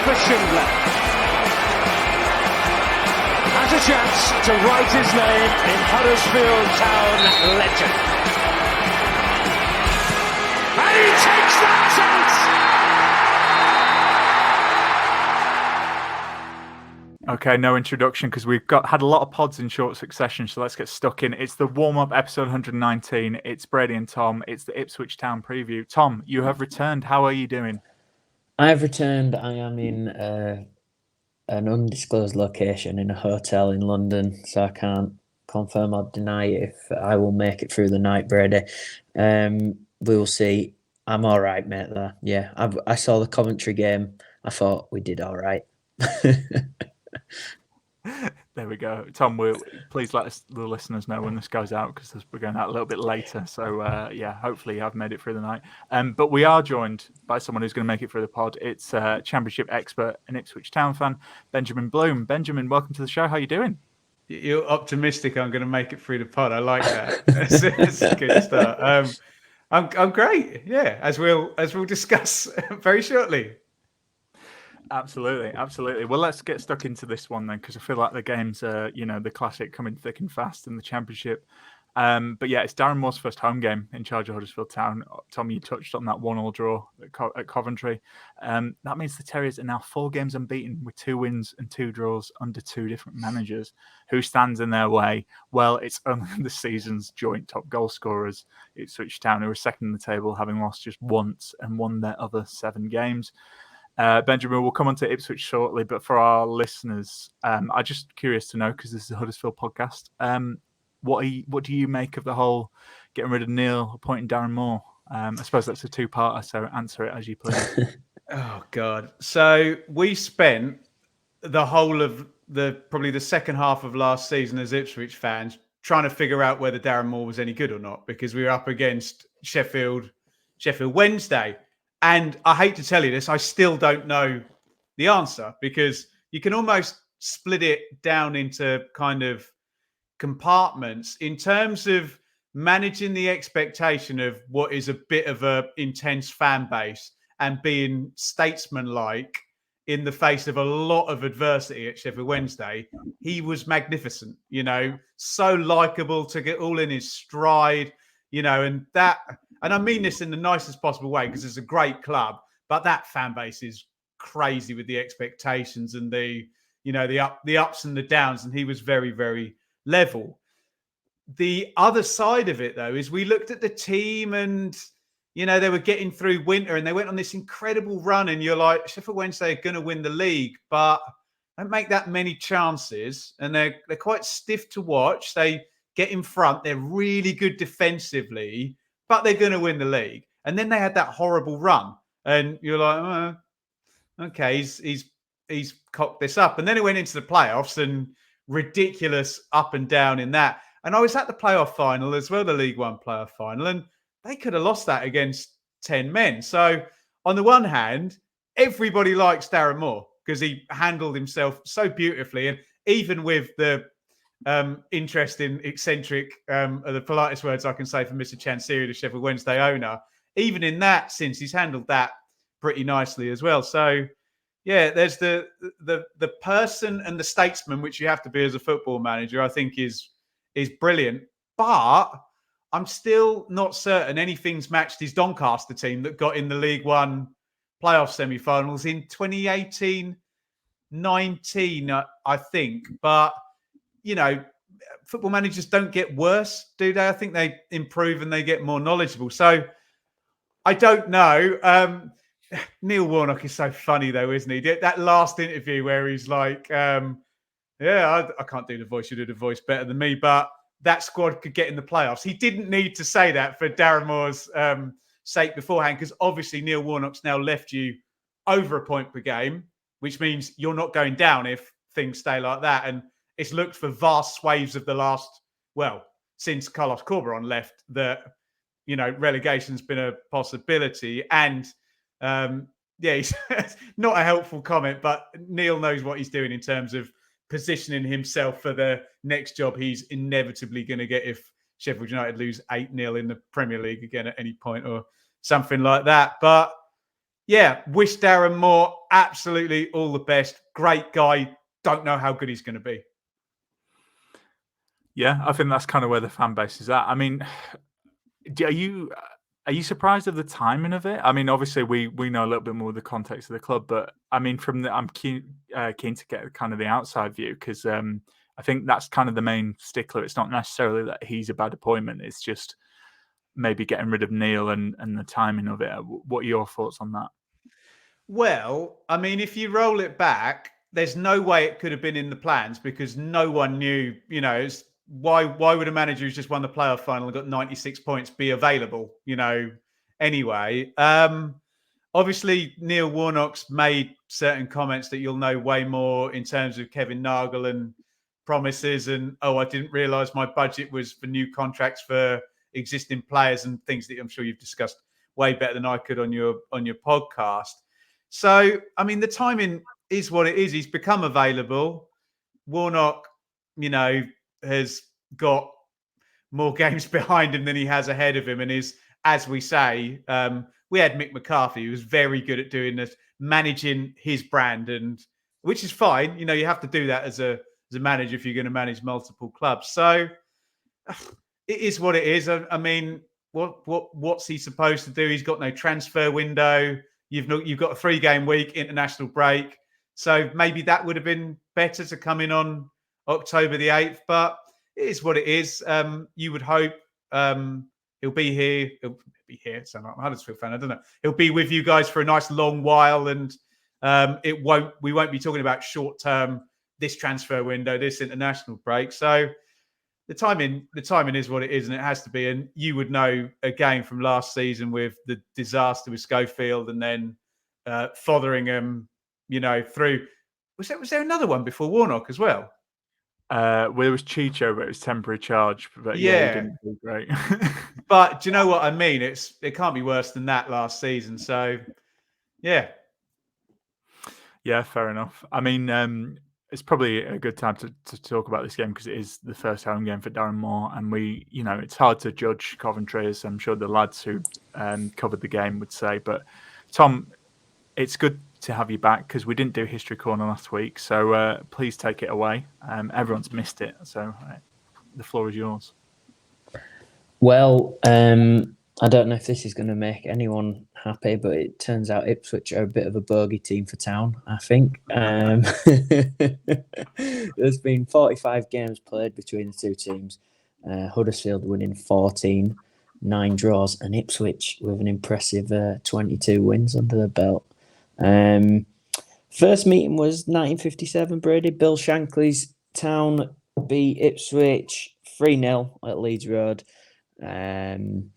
for Schindler. Has a chance to write his name in Huddersfield Town legend. And he takes that chance! Okay, no introduction because we've had a lot of pods in short succession, so let's get stuck in. It's the warm-up episode 119. It's Brady and Tom. It's the Ipswich Town preview. Tom, you have returned. How are you doing? I have returned. I am in an undisclosed location in a hotel in London, so I can't confirm or deny if I will make it through the night, Brady. We will see. I'm all right, mate, there. Yeah, I saw the Coventry game. I thought we did all right. There we go. Tom, please let the listeners know when this goes out because we're going out a little bit later. So, hopefully I've made it through the night. But we are joined by someone who's going to make it through the pod. It's Championship expert and Ipswich Town fan, Benjamin Bloom. Benjamin, welcome to the show. How are you doing? You're optimistic I'm going to make it through the pod. I like that. That's a good start. I'm great. Yeah, as we'll discuss very shortly. Absolutely. Well, let's get stuck into this one then, because I feel like the game's, the classic coming thick and fast in the Championship. But yeah, it's Darren Moore's first home game in charge of Huddersfield Town. Tom, you touched on that 1-1 draw at Coventry. That means the Terriers are now 4 games unbeaten with 2 wins and 2 draws under 2 different managers. Who stands in their way? Well, it's only the season's joint top goal scorers, Ipswich Town, who are second in the table, having lost just once and won their other 7 games. Benjamin, we'll come on to Ipswich shortly, but for our listeners, I'm just curious to know, because this is a Huddersfield podcast, what do you make of the whole getting rid of Neil, appointing Darren Moore? I suppose that's a 2-parter, so answer it as you please. Oh, God. So we spent the whole of probably the second half of last season as Ipswich fans trying to figure out whether Darren Moore was any good or not, because we were up against Sheffield Wednesday. And I hate to tell you this, I still don't know the answer, because you can almost split it down into kind of compartments in terms of managing the expectation of what is a bit of a intense fan base and being statesman-like in the face of a lot of adversity at Sheffield Wednesday. He was magnificent, so likable to get all in his stride, and I mean this in the nicest possible way, because it's a great club, but that fan base is crazy with the expectations and the ups and the downs, and he was very, very level. The other side of it, though, is we looked at the team and, they were getting through winter and they went on this incredible run, and you're like, Sheffield Wednesday are going to win the league, but don't make that many chances, and they're quite stiff to watch. They get in front, they're really good defensively, but they're going to win the league. And then they had that horrible run, and you're like, oh, okay, he's cocked this up. And then it went into the playoffs, and ridiculous up and down in that. And I was at the playoff final as well, the League One playoff final, and they could have lost that against 10 men. So on the one hand, everybody likes Darren Moore because he handled himself so beautifully. And even with the interesting, eccentric, are the politest words I can say for Mr. Chansiri, the Sheffield Wednesday owner, even in that sense, he's handled that pretty nicely as well. So, yeah, there's the person and the statesman, which you have to be as a football manager, I think is brilliant. But I'm still not certain anything's matched his Doncaster team that got in the League One playoff semi-finals in 2018-19, I think. But, football managers don't get worse, do they? I think they improve and they get more knowledgeable. So I don't know. Neil Warnock is so funny, though, isn't he? That last interview where he's like, I can't do the voice. You do the voice better than me, but that squad could get in the playoffs. He didn't need to say that for Darren Moore's sake beforehand, because obviously Neil Warnock's now left you over a point per game, which means you're not going down if things stay like that. And it's looked for vast swathes of the last, since Carlos Corberan left, that, relegation's been a possibility. And he's not a helpful comment, but Neil knows what he's doing in terms of positioning himself for the next job he's inevitably going to get if Sheffield United lose 8-0 in the Premier League again at any point or something like that. But Yeah, wish Darren Moore absolutely all the best. Great guy. Don't know how good he's going to be. Yeah, I think that's kind of where the fan base is at. I mean, are you surprised of the timing of it? I mean, obviously we know a little bit more of the context of the club, but I mean, I'm keen to get kind of the outside view because I think that's kind of the main stickler. It's not necessarily that he's a bad appointment; it's just maybe getting rid of Neil and the timing of it. What are your thoughts on that? Well, I mean, if you roll it back, there's no way it could have been in the plans because no one knew, why would a manager who's just won the playoff final and got 96 points be available, anyway. Obviously, Neil Warnock's made certain comments that you'll know way more in terms of Kevin Nagel and promises and, I didn't realise my budget was for new contracts for existing players and things that I'm sure you've discussed way better than I could on your podcast. So, I mean, the timing is what it is. He's become available. Warnock, has got more games behind him than he has ahead of him and is, as we say, we had Mick McCarthy, who was very good at doing this, managing his brand, and which is fine. You have to do that as a manager if you're going to manage multiple clubs. So it is what it is. I mean, what's he supposed to do? He's got no transfer window. You've got a 3-game week, international break. So maybe that would have been better to come in on October the 8th, but it is what it is. You would hope he'll be here. He'll be here. So I'm a Huddersfield fan. I don't know. He'll be with you guys for a nice long while, and we won't be talking about short term, this transfer window, this international break. So the timing is what it is, and it has to be. And you would know again from last season with the disaster with Schofield, and then Fotheringham, through. Was there another one before Warnock as well? Well, it was Chicho, but it was temporary charge. But yeah, he didn't do great. But do you know what I mean? It can't be worse than that last season. So, yeah. Yeah, fair enough. I mean, it's probably a good time to talk about this game because it is the first home game for Darren Moore, and it's hard to judge Coventry, as I'm sure the lads who covered the game would say. But Tom, it's good to have you back because we didn't do History Corner last week, so please take it away. Everyone's missed it, so the floor is yours. Well, I don't know if this is going to make anyone happy, but it turns out Ipswich are a bit of a bogey team for Town, I think. There's been 45 games played between the two teams. Huddersfield winning 14, 9 draws, and Ipswich with an impressive 22 wins under their belt. First meeting was 1957, Brady. Bill Shankly's Town beat Ipswich 3-0 at Leeds Road. And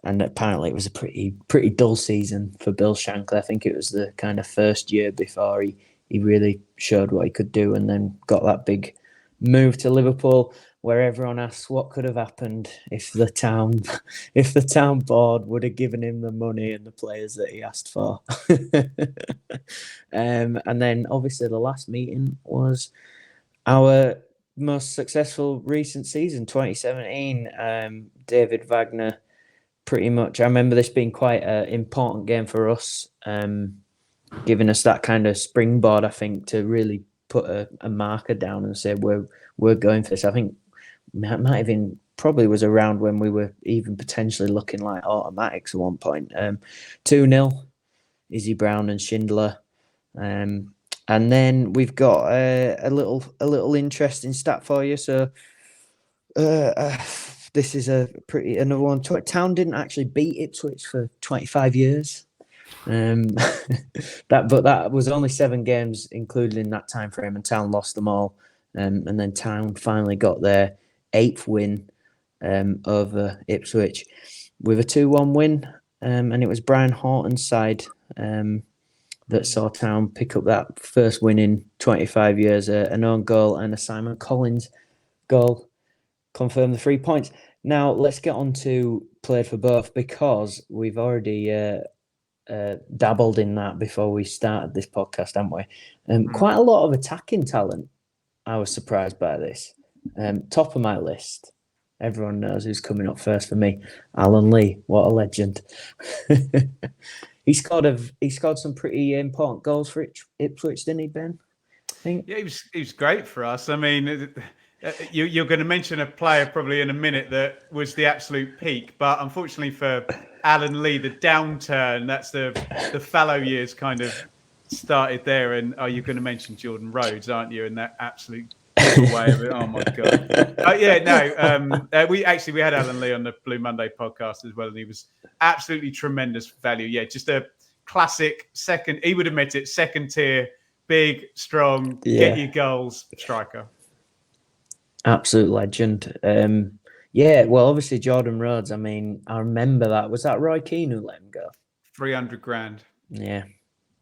apparently it was a pretty dull season for Bill Shankly. I think it was the kind of first year before he really showed what he could do, and then got that big move to Liverpool, where everyone asks what could have happened if the town board would have given him the money and the players that he asked for. And then obviously the last meeting was our most successful recent season, 2017. David Wagner, pretty much. I remember this being quite an important game for us, giving us that kind of springboard, I think, to really put a marker down and say we're going for this. I think might even probably was around when we were even potentially looking like automatics at one point. 2-0, Izzy Brown and Schindler. And then we've got a little interesting stat for you. So this is another one. Town didn't actually beat Ipswich for 25 years. That was only 7 games included in that time frame, and Town lost them all. And then Town finally got their 8th win over Ipswich with a 2-1 win. And it was Brian Horton's side that saw Town pick up that first win in 25 years. An own goal and a Simon Collins goal confirmed the 3 points. Now, let's get on to played for both, because we've already dabbled in that before we started this podcast, haven't we? Quite a lot of attacking talent. I was surprised by this. Top of my list. Everyone knows who's coming up first for me. Alan Lee, what a legend. He scored some pretty important goals for Ipswich, didn't he, Ben? I think. Yeah, he was great for us. I mean, you're going to mention a player probably in a minute that was the absolute peak, but unfortunately for Alan Lee, the downturn, that's the fallow years kind of started there. And you're going to mention Jordan Rhodes, aren't you? And that absolute way of it. Oh my god! We had Alan Lee on the Blue Monday podcast as well, and he was absolutely tremendous value. Yeah, just a classic second. He would admit it, second tier, big, strong, get your goals striker. Absolute legend. Well, obviously Jordan Rhodes. I mean, I remember that. Was that Roy Keane who let him go? 300 grand. Yeah.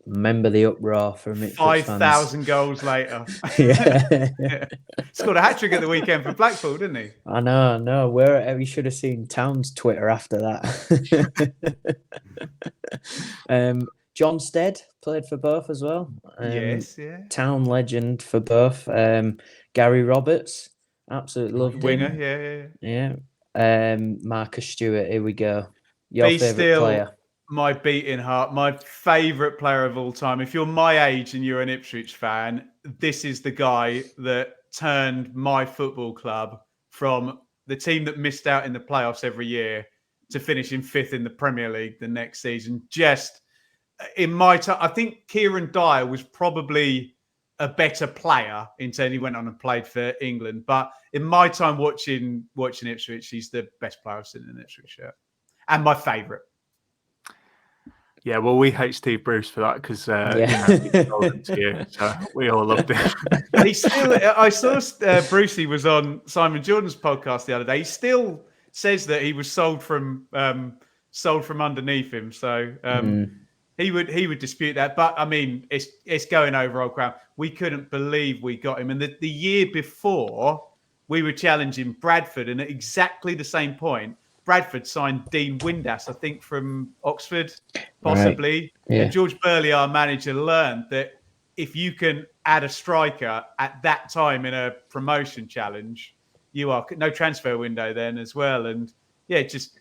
Remember the uproar from Ipswich 5,000 goals later. Yeah. Scored a hat-trick at the weekend for Blackpool, didn't he? I know. Where you should have seen Town's Twitter after that. John Stead played for both as well. Yes, yeah. Town legend for both. Gary Roberts, absolutely loved winger, him. Yeah. Marcus Stewart, here we go. Your Be favourite still player? My beating heart, my favourite player of all time. If you're my age and you're an Ipswich fan, this is the guy that turned my football club from the team that missed out in the playoffs every year to finishing 5th in the Premier League the next season. Just in my time, I think Kieran Dyer was probably a better player until he went on and played for England. But in my time watching Ipswich, he's the best player I've seen in an Ipswich shirt. And my favourite. Yeah, well, we hate Steve Bruce for that because he's golden to you, so we all loved it. I saw Brucey was on Simon Jordan's podcast the other day. He still says that he was sold from underneath him. So he would dispute that. But I mean, it's going over old ground. We couldn't believe we got him, and the year before we were challenging Bradford, and at exactly the same point, Bradford signed Dean Windass, I think, from Oxford, possibly. Right. Yeah. And George Burley, our manager, learned that if you can add a striker at that time in a promotion challenge, you are no transfer window then as well. And yeah, just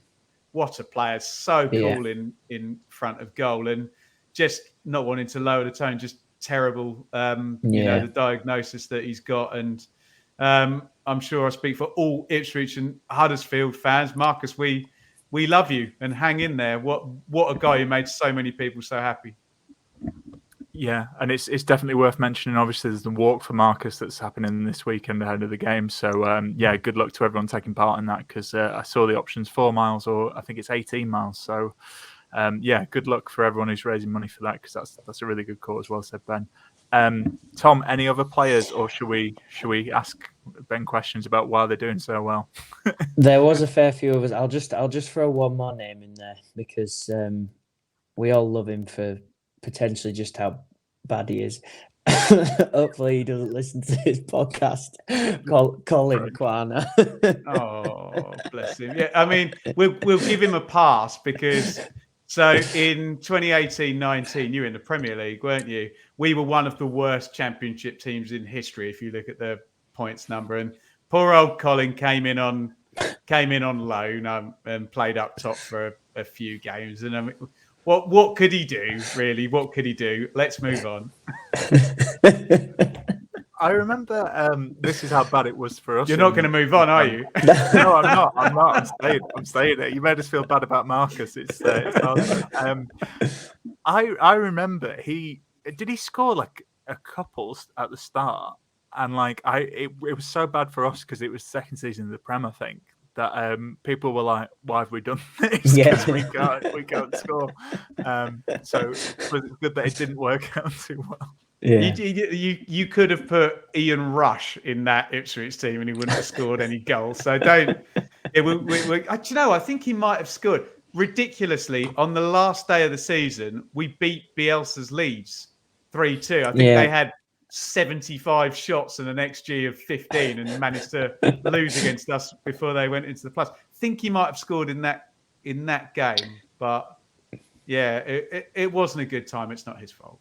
what a player. So cool in front of goal and just not wanting to lower the tone, just terrible, the diagnosis that he's got. And I'm sure I speak for all Ipswich and Huddersfield fans. Marcus, we love you and hang in there. What a guy who made so many people so happy. Yeah, and it's definitely worth mentioning. Obviously, there's the walk for Marcus that's happening this weekend ahead of the game. So, good luck to everyone taking part in that because I saw the options 4 miles or I think it's 18 miles. So, good luck for everyone who's raising money for that because that's a really good cause. Well said, Ben. Tom, any other players, or should we ask Ben questions about why they're doing so well? There was a fair few of us. I'll just throw one more name in there because we all love him for potentially just how bad he is. Hopefully, he doesn't listen to his podcast. Colin Quana. Oh, bless him. Yeah, I mean, we'll give him a pass because. So in 2018-19, you were in the Premier League, weren't you? We were one of the worst championship teams in history, if you look at the points number. And poor old Colin came in on loan and played up top for a few games. And I mean, what could he do, really? What could he do? Let's move on. I remember this is how bad it was for us. You're not going to move on, are you? No, I'm not. I'm staying there. You made us feel bad about Marcus. It's I remember did he score like a couple at the start, and it was so bad for us because it was second season of the Prem, I think, that people were like, "Why have we done this? Yeah, we can't score." So it was good that it didn't work out too well. Yeah. You could have put Ian Rush in that Ipswich team and he wouldn't have scored any goals. So don't. I think he might have scored. Ridiculously, on the last day of the season, we beat Bielsa's Leeds 3-2. I think they had 75 shots and an XG of 15 and managed to lose against us before they went into the plus. I think he might have scored in that game. But yeah, it wasn't a good time. It's not his fault.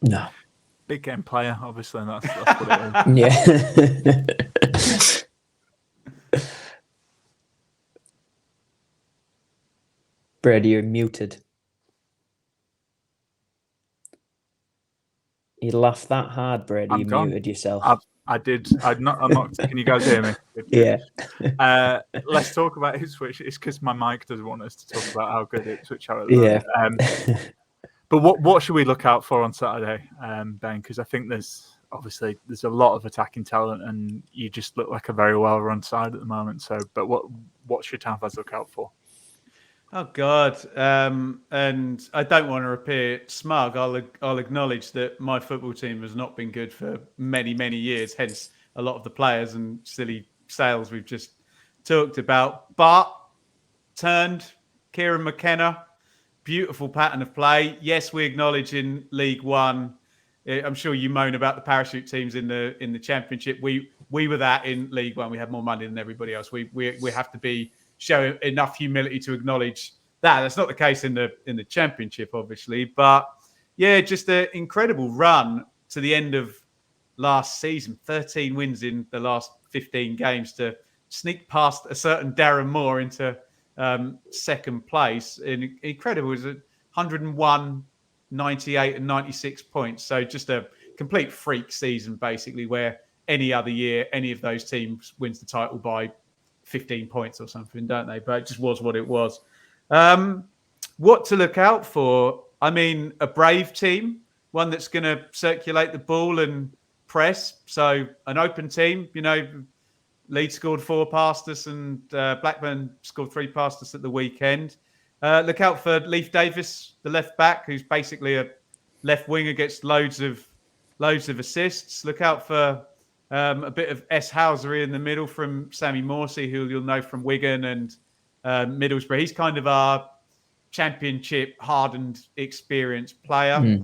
No. Big game player, obviously. That's what it is. Yeah. Brady, you're muted. You laughed that hard, Brady. I'm You gone. muted yourself. I did. I'm not. Can you guys hear me? Good. Yeah. Let's talk about Ipswich. It's because my mic doesn't want us to talk about how good Ipswich are at the moment. But what should we look out for on Saturday, Ben? Because I think there's a lot of attacking talent, and you just look like a very well-run side at the moment. So, but what should Town fans look out for? Oh God! And I don't want to appear smug. I'll acknowledge that my football team has not been good for many, many years. Hence, a lot of the players and silly sales we've just talked about. But turned Kieran McKenna. Beautiful pattern of play. Yes, we acknowledge in League One. I'm sure you moan about the parachute teams in the Championship. We were that in League One. We had more money than everybody else. We have to show enough humility to acknowledge that. That's not the case in the Championship, obviously. But yeah, just an incredible run to the end of last season. 13 wins in the last 15 games to sneak past a certain Darren Moore into second place. Incredible. It was 101, 98 and 96 points. So just a complete freak season, basically, where any other year, any of those teams wins the title by 15 points or something, don't they? But it just was what it was. What to look out for? I mean, a brave team, one that's going to circulate the ball and press. So an open team, Leeds scored 4 past us and Blackburn scored 3 past us at the weekend. Look out for Leif Davis, the left back, who's basically a left winger, gets loads of assists. Look out for a bit of Housery in the middle from Sammy Morsey, who you'll know from Wigan and Middlesbrough. He's kind of our Championship hardened, experienced player.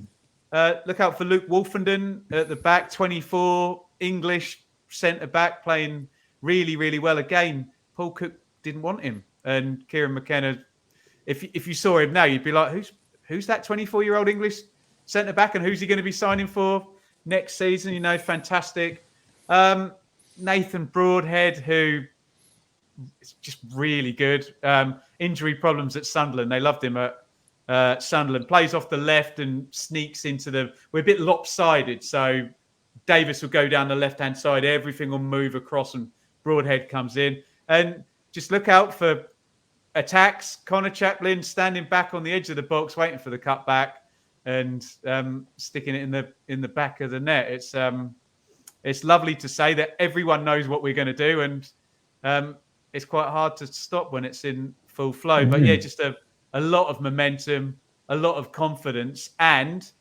Look out for Luke Wolfenden at the back, 24, English centre back, playing really, really well. Again, Paul Cook didn't want him, and Kieran McKenna. If you saw him now, you'd be like, who's that 24-year-old English centre back, and who's he going to be signing for next season? Fantastic. Nathan Broadhead, who is just really good. Injury problems at Sunderland. They loved him at Sunderland. Plays off the left and sneaks into we're a bit lopsided, so Davis will go down the left-hand side. Everything will move across and Broadhead comes in. And just look out for attacks. Connor Chaplin standing back on the edge of the box, waiting for the cutback and sticking it in the back of the net. It's lovely to say that everyone knows what we're going to do, and it's quite hard to stop when it's in full flow. But yeah, just a lot of momentum, a lot of confidence. And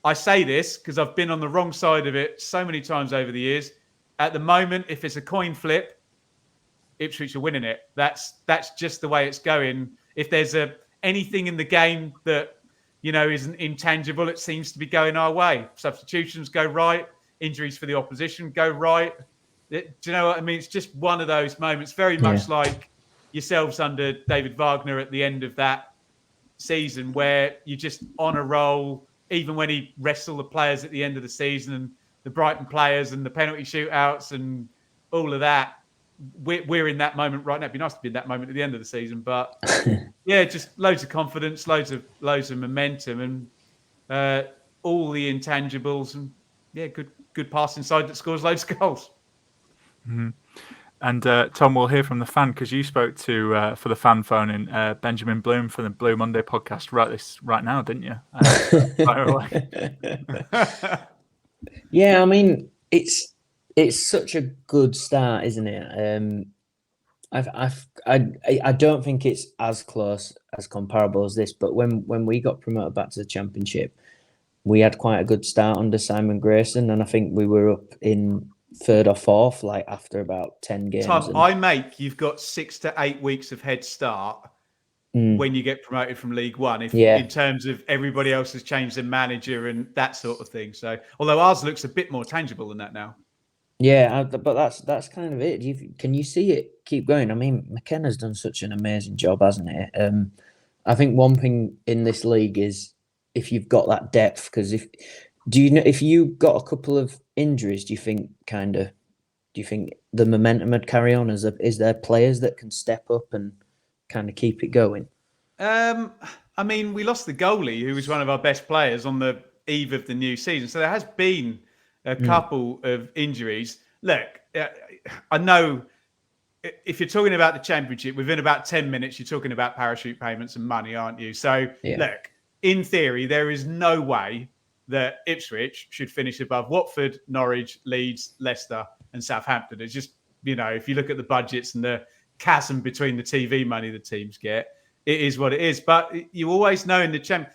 I say this because I've been on the wrong side of it so many times over the years. At the moment, if it's a coin flip, Ipswich are winning it. That's just the way it's going. If there's anything in the game that isn't intangible, it seems to be going our way. Substitutions go right, injuries for the opposition go right. Do you know what I mean? It's just one of those moments, very much like yourselves under David Wagner at the end of that season, where you're just on a roll. Even when he wrestled the players at the end of the season, and the Brighton players and the penalty shootouts and all of that, we're in that moment right now. It'd be nice to be in that moment at the end of the season, but yeah, just loads of confidence, loads of momentum, and all the intangibles, and yeah, good passing side that scores loads of goals. Mm-hmm. And Tom, we'll hear from the fan, because you spoke to for the fan phone in Benjamin Bloom for the Blue Monday podcast right now, didn't you? Yeah, I mean, it's such a good start, isn't it? I don't think it's as close as comparable as this, but when we got promoted back to the Championship, we had quite a good start under Simon Grayson, and I think we were up in 3rd or 4th, like after about 10 games. Tom, you've got 6 to 8 weeks of head start when you get promoted from League One, in terms of everybody else has changed their manager and that sort of thing. So, although ours looks a bit more tangible than that now. Yeah, but that's kind of it. Can you see it keep going? I mean, McKenna's done such an amazing job, hasn't he? I think one thing in this league is if you've got that depth, because if you got a couple of injuries, do you think the momentum would carry on? Is there players that can step up and kind of keep it going? I mean, we lost the goalie, who was one of our best players on the eve of the new season. So there has been a couple of injuries. Look, I know if you're talking about the Championship, within about 10 minutes, you're talking about parachute payments and money, aren't you? So look, in theory, there is no way that Ipswich should finish above Watford, Norwich, Leeds, Leicester and Southampton. It's just, if you look at the budgets and the chasm between the TV money the teams get, it is what it is. But you always know in the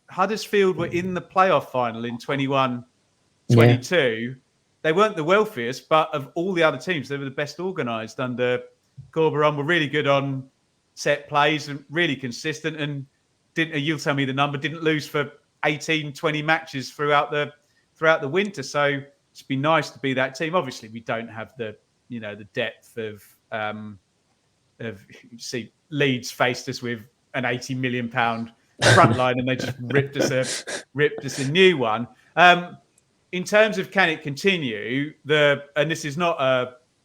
Huddersfield were in the playoff final in 21-22. Yeah. They weren't the wealthiest, but of all the other teams, they were the best organised under Corberon. Were really good on set plays and really consistent. And you'll tell me the number, didn't lose for 18, 20 matches throughout the winter. So it's been nice to be that team. Obviously, we don't have the depth of see Leeds faced us with an £80 million front line and they just ripped us a new one. In terms of can it continue, and this is not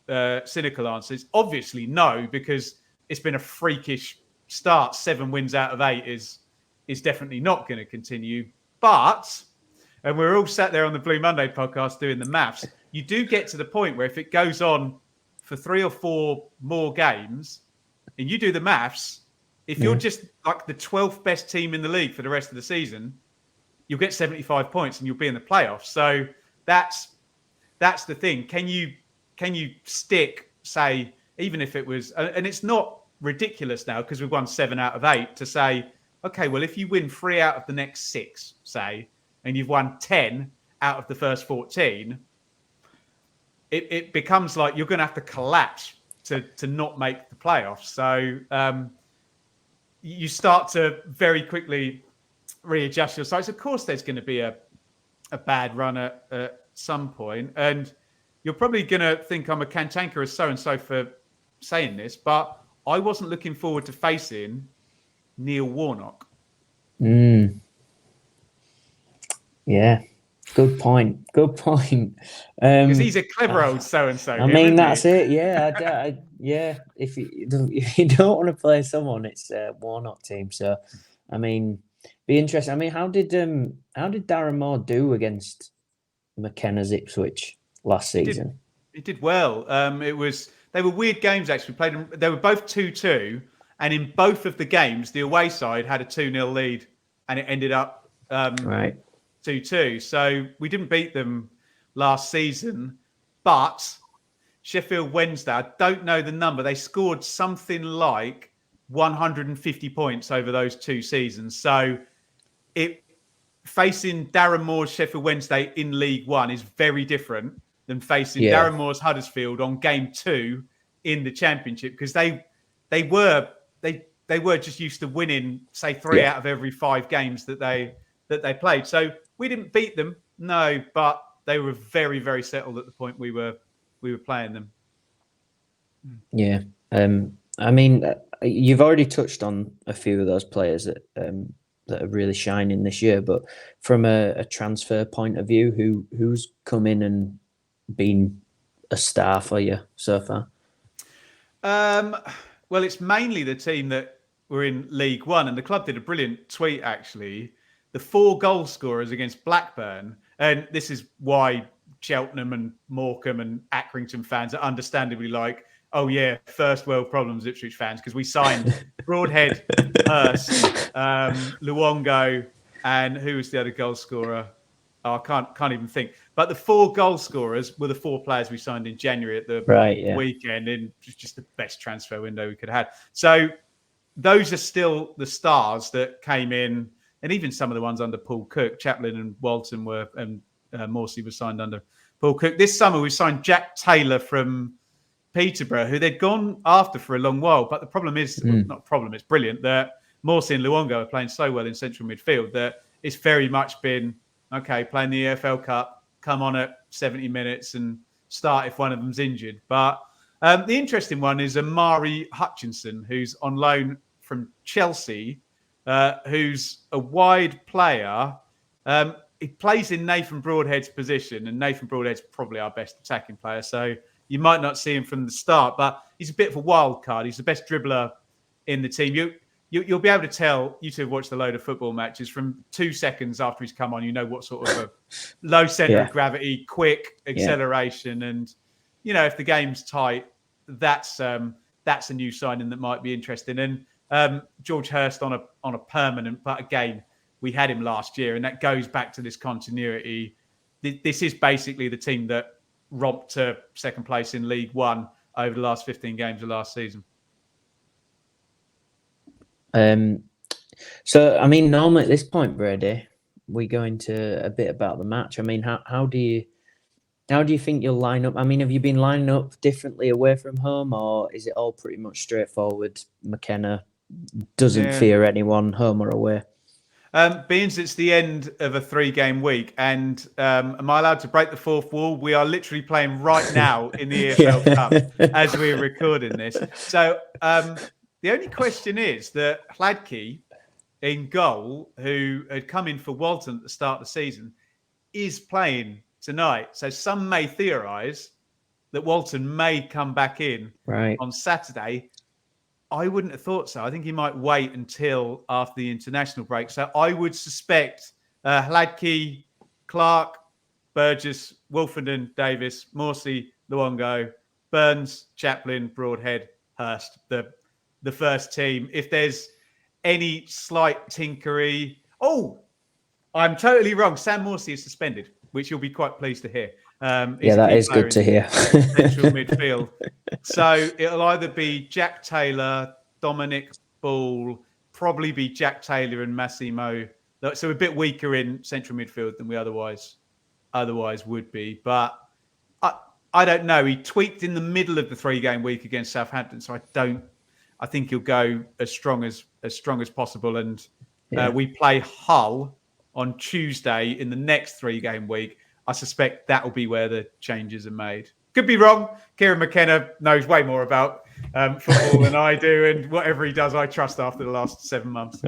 a cynical answer, it's obviously no, because it's been a freakish start. 7 wins out of 8 is definitely not going to continue. But, and we're all sat there on the Blue Monday podcast doing the maths, you do get to the point where if it goes on for 3 or 4 more games, and you do the maths, if you're just like the 12th best team in the league for the rest of the season, you'll get 75 points and you'll be in the playoffs. So that's the thing. Can you stick, say, even if it was, and it's not ridiculous now because we've won 7 out of 8, to say, okay, well, if you win 3 out of the next 6, say, and you've won 10 out of the first 14, it becomes like you're going to have to collapse to not make the playoffs. So you start to very quickly readjust your sights. Of course, there's going to be a bad run at some point, and you're probably going to think I'm a cantankerous so-and-so for saying this, but I wasn't looking forward to facing Neil Warnock. Yeah. Good point. Because he's a clever old so-and-so. I mean, that's it. Yeah. Yeah. If you don't want to play someone, it's a Warnock team. So, I mean, be interesting. I mean, how did Darren Moore do against McKenna's Ipswich last season? He did well. They were weird games actually. Played them. They were both 2-2, and in both of the games, the away side had a 2-0 lead, and it ended up 2-2. So we didn't beat them last season, but Sheffield Wednesday, I don't know the number. They scored something like 150 points over those 2 seasons. So facing Darren Moore's Sheffield Wednesday in League One is very different than facing Darren Moore's Huddersfield on game 2 in the Championship, because they were just used to winning, say, 3 out of every 5 games that they played. So we didn't beat them, no, but they were very, very settled at the point we were playing them. Yeah. I mean, you've already touched on a few of those players that are really shining this year, but from a transfer point of view, who's come in and been a star for you so far? Well, it's mainly the team that were in League One, and the club did a brilliant tweet, actually. The 4 goal scorers against Blackburn, and this is why Cheltenham and Morecambe and Accrington fans are understandably like, oh yeah, first world problems, Ipswich fans, because we signed Broadhead, Hurst, Luongo, and who was the other goal scorer? Oh, I can't even think. But the 4 goal scorers were the 4 players we signed in January at the weekend, and just the best transfer window we could have had. So those are still the stars that came in. And even some of the ones under Paul Cook, Chaplin and Walton and Morsey were signed under Paul Cook. This summer, we signed Jack Taylor from Peterborough, who they'd gone after for a long while. But the problem is, not problem, it's brilliant that Morsey and Luongo are playing so well in central midfield that it's very much been, okay, playing the EFL Cup, come on at 70 minutes and start if one of them's injured. But the interesting one is Amari Hutchinson, who's on loan from Chelsea, who's a wide player. He plays in Nathan Broadhead's position, and Nathan Broadhead's probably our best attacking player. So you might not see him from the start, but he's a bit of a wild card. He's the best dribbler in the team. you'll be able to tell. You two have watched a load of football matches from 2 seconds after he's come on. You know what sort of a low center of gravity, quick acceleration, and if the game's tight, that's a new signing that might be interesting. And George Hurst on a permanent, but again, we had him last year, and that goes back to this continuity. This is basically the team that romped to second place in League One over the last 15 games of last season. So, I mean, normally at this point, Brady, we go into a bit about the match. I mean, how do you think you'll line up? I mean, have you been lining up differently away from home, or is it all pretty much straightforward? McKenna doesn't fear anyone, home or away. Being it's the end of a 3-game week, and am I allowed to break the fourth wall? We are literally playing right now in the EFL Cup as we're recording this. So the only question is that Hladky in goal, who had come in for Walton at the start of the season, is playing tonight. So some may theorise that Walton may come back in on Saturday. I wouldn't have thought so. I think he might wait until after the international break. So I would suspect Hladky, Clark, Burgess, Wolfenden, Davis, Morsey, Luongo, Burns, Chaplin, Broadhead, Hurst, the first team. If there's any slight tinkery... Oh, I'm totally wrong. Sam Morsey is suspended, which you'll be quite pleased to hear. That is good to hear. Central midfield. So it'll either be Jack Taylor, Dominic Ball, probably be Jack Taylor and Massimo. So a bit weaker in central midfield than we otherwise would be. But I don't know. He tweaked in the middle of the 3-game week against Southampton, so I think he'll go as strong as possible. And we play Hull on Tuesday in the next 3-game week. I suspect that will be where the changes are made. Could be wrong. Kieran McKenna knows way more about football than I do, and whatever he does, I trust after the last 7 months.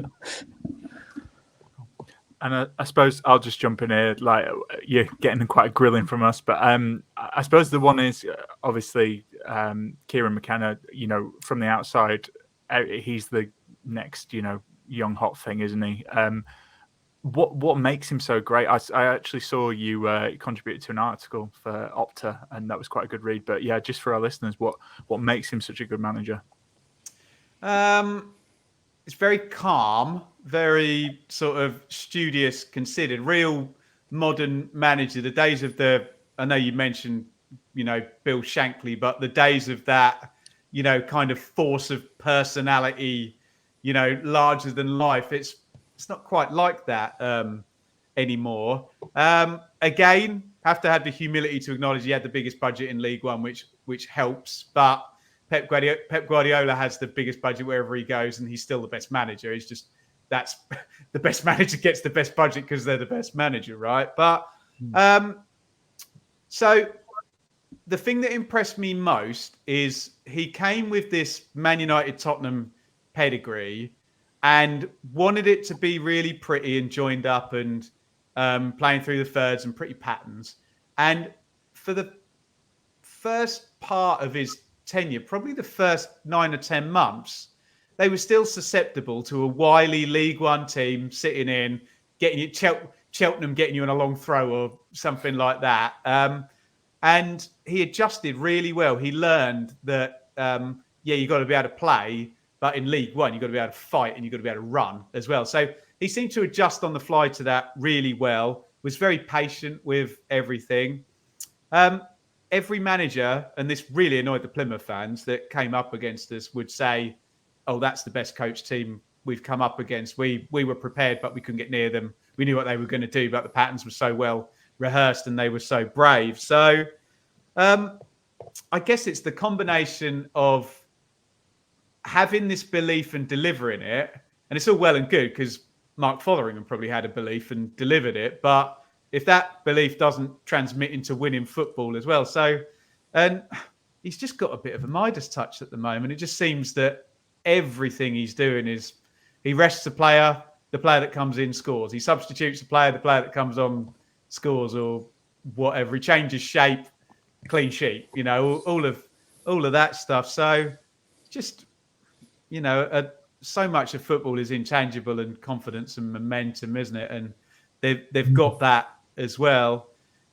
And I suppose I'll just jump in here. Like, you're getting quite a grilling from us, but I suppose the one is obviously Kieran McKenna. From the outside, he's the next young hot thing, isn't he? What makes him so great? I actually saw you contributed to an article for Opta, and that was quite a good read. But yeah, just for our listeners, what makes him such a good manager? It's very calm, very sort of studious, considered, real modern manager. The days of I know you mentioned, Bill Shankly, but the days of that, kind of force of personality, larger than life. It's not quite like that anymore. Again, have to have the humility to acknowledge he had the biggest budget in League One, which helps. But Pep Guardiola has the biggest budget wherever he goes, and he's still the best manager. It's just that's the best manager gets the best budget because they're the best manager, right? But so the thing that impressed me most is he came with this Man United Tottenham pedigree and wanted it to be really pretty and joined up and playing through the thirds and pretty patterns. And for the first part of his tenure, probably the first 9 or 10 months, they were still susceptible to a wily League One team sitting in, getting you Cheltenham getting you on a long throw or something like that. And he adjusted really well. He learned that, you've got to be able to play, but in League One, you've got to be able to fight and you've got to be able to run as well. So he seemed to adjust on the fly to that really well, was very patient with everything. Every manager, and this really annoyed the Plymouth fans that came up against us, would say, oh, that's the best coach team we've come up against. We were prepared, but we couldn't get near them. We knew what they were going to do, but the patterns were so well rehearsed and they were so brave. So I guess it's the combination of having this belief and delivering it. And it's all well and good because Mark Fotheringham probably had a belief and delivered it. But if that belief doesn't transmit into winning football as well. So, and he's just got a bit of a Midas touch at the moment. It just seems that everything he's doing is he rests the player that comes in scores. He substitutes the player that comes on scores or whatever. He changes shape, clean sheet, all of that stuff. So just, so much of football is intangible and confidence and momentum, isn't it? And they've got that as well.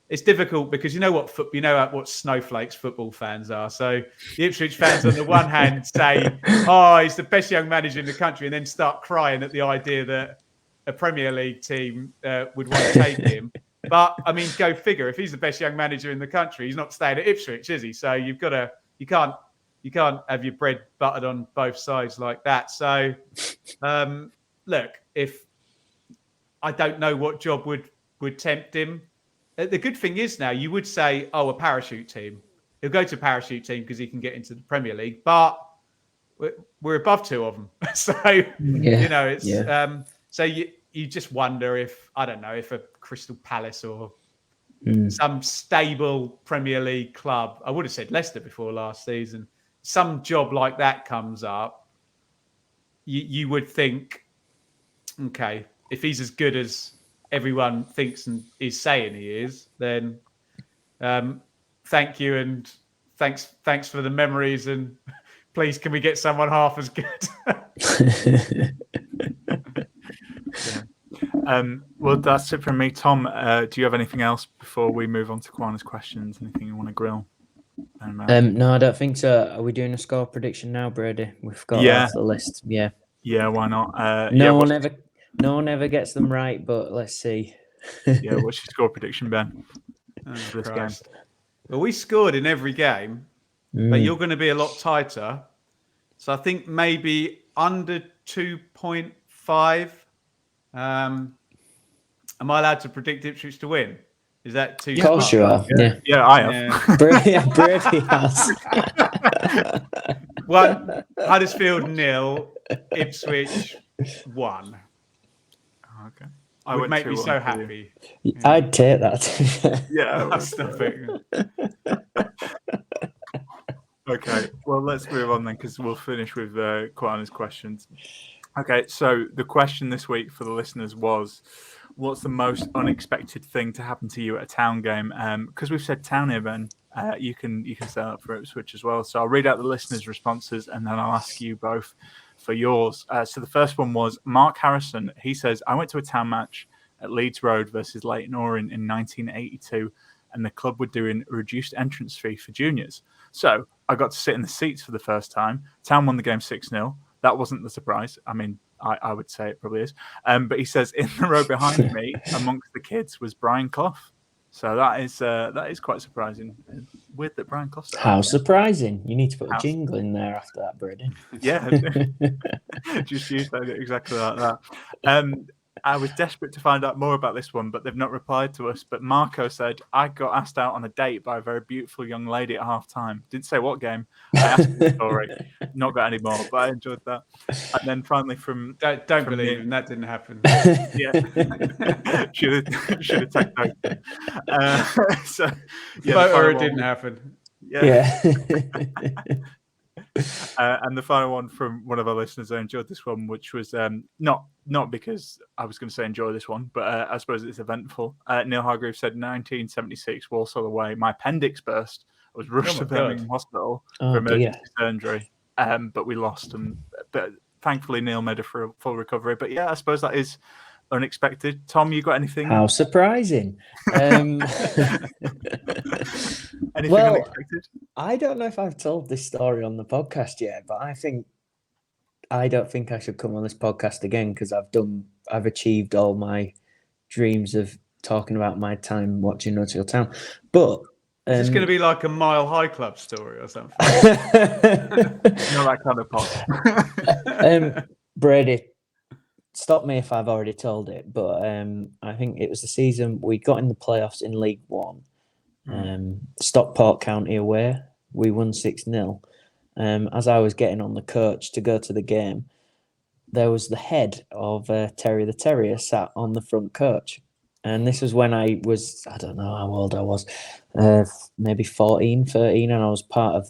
It's difficult because you know what snowflakes football fans are. So the Ipswich fans, on the one hand, say, "Oh, he's the best young manager in the country," and then start crying at the idea that a Premier League team would want to take him. But I mean, go figure. If he's the best young manager in the country, he's not staying at Ipswich, is he? So you can't have your bread buttered on both sides like that. So look, if I don't know what job would tempt him. The good thing is now you would say, oh, a parachute team. He'll go to a parachute team because he can get into the Premier League, but we're above two of them. So, it's so you just wonder if a Crystal Palace or some stable Premier League club, I would have said Leicester before last season, some job like that comes up, you would think, okay, if he's as good as everyone thinks and is saying he is, then thank you and thanks for the memories, and please can we get someone half as good? Well, that's it from me. Tom, do you have anything else before we move on to Kwana's questions? Anything you want to grill? No, I don't think so. Are we doing a score prediction now, Brady? We've got that off the list. Yeah, why not? No one ever gets them right, but let's see. What's your score prediction, Ben? For this game? Well, we scored in every game, but you're going to be a lot tighter. So I think maybe under 2.5. Am I allowed to predict Ipswich to win? Is that too? Of course you are. Yeah, I am. Brady has. 1, Huddersfield 0, Ipswich 1. Okay. I would make me so happy. I'd take that. Yeah. Stop it. Okay. Well, let's move on then, because we'll finish with Kwana's questions. Okay. So the question this week for the listeners was, what's the most unexpected thing to happen to you at a Town game? Because we've said Town here, Ben, you can say that for Ipswich as well. So I'll read out the listeners' responses and then I'll ask you both for yours. So the first one was Mark Harrison. He says, I went to a Town match at Leeds Road versus Leyton Orient in 1982, and the club were doing a reduced entrance fee for juniors. So I got to sit in the seats for the first time. Town won the game 6-0. That wasn't the surprise. I mean, I would say it probably is. But he says in the row behind me, amongst the kids, was Brian Clough. So that is quite surprising. Weird that Brian Clough's there. How surprising! You need to put a jingle in there after that, Brady. Yeah, just use that exactly like that. I was desperate to find out more about this one, but they've not replied to us. But Marco said, I got asked out on a date by a very beautiful young lady at half-time. Didn't say what game. I asked the story. Not got any more, but I enjoyed that. And then finally from... Don't believe him. That didn't happen. Yeah. should have taken notes. So, or it didn't happen. Yeah. And the final one from one of our listeners, I enjoyed this one, which was not because I was going to say enjoy this one, but I suppose it's eventful. Neil Hargreaves said 1976, Walsall away. My appendix burst. I was rushed to Birmingham Hospital for emergency surgery, but we lost. But thankfully, Neil made a full recovery. But yeah, I suppose that is unexpected. Tom, you got anything? How surprising. Anything unexpected? I don't know if I've told this story on the podcast yet, but I don't think I should come on this podcast again because I've achieved all my dreams of talking about my time watching Huddersfield Town. But it's going to be like a Mile High Club story or something. Not that kind of pod. Brady, stop me if I've already told it, but I think it was the season we got in the playoffs in League One. Stockport County away, we won 6-0. As I was getting on the coach to go to the game, there was the head of Terry the Terrier sat on the front coach. And this was when I don't know how old I was, maybe 14, 13, and I was part of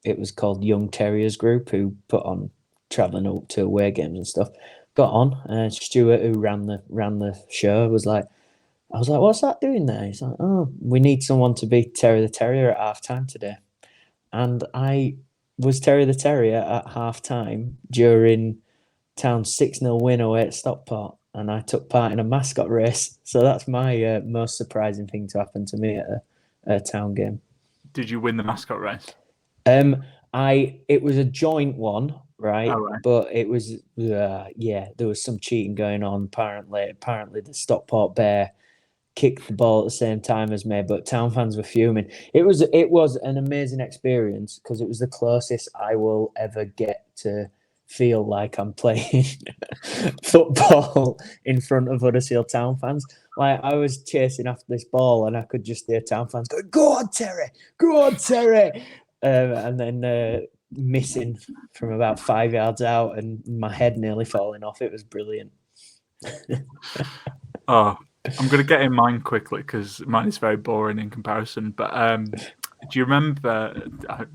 it was called Young Terriers group who put on travelling up to away games and stuff. Got on, Stuart, who ran the show, was like, I was like, what's that doing there? He's like, oh, we need someone to be Terry the Terrier at half-time today. And I was Terry the Terrier at half-time during Town's 6-0 win away at Stockport, and I took part in a mascot race. So that's my most surprising thing to happen to me at a Town game. Did you win the mascot race? It was a joint one, right? Oh, right. But it was there was some cheating going on. Apparently the Stockport Bear kicked the ball at the same time as me, but Town fans were fuming. It was an amazing experience because it was the closest I will ever get to feel like I'm playing football in front of Huddersfield Town fans. Like, I was chasing after this ball and I could just hear Town fans go, "Go on, Terry! Go on, Terry!" And then missing from about 5 yards out and my head nearly falling off. It was brilliant. Oh, I'm going to get in mine quickly because mine is very boring in comparison. But do you remember?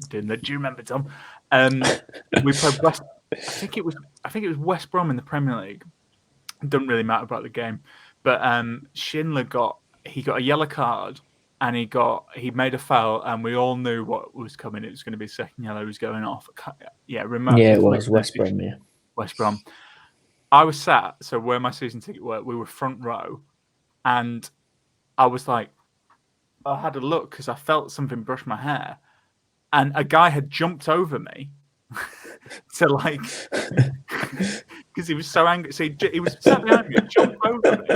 Do you remember, Tom? We played West. I think it was West Brom in the Premier League. It doesn't really matter about the game, but Schindler got a yellow card and he made a foul, and we all knew what was coming. It was going to be second yellow. He was going off. Remember? Yeah, it was West Brom. Yeah, West Brom. I was sat where my season ticket were. We were front row, and I was like, I had a look because I felt something brush my hair, and a guy had jumped over me. Because he was so angry. So he was sat behind me, jumped over me,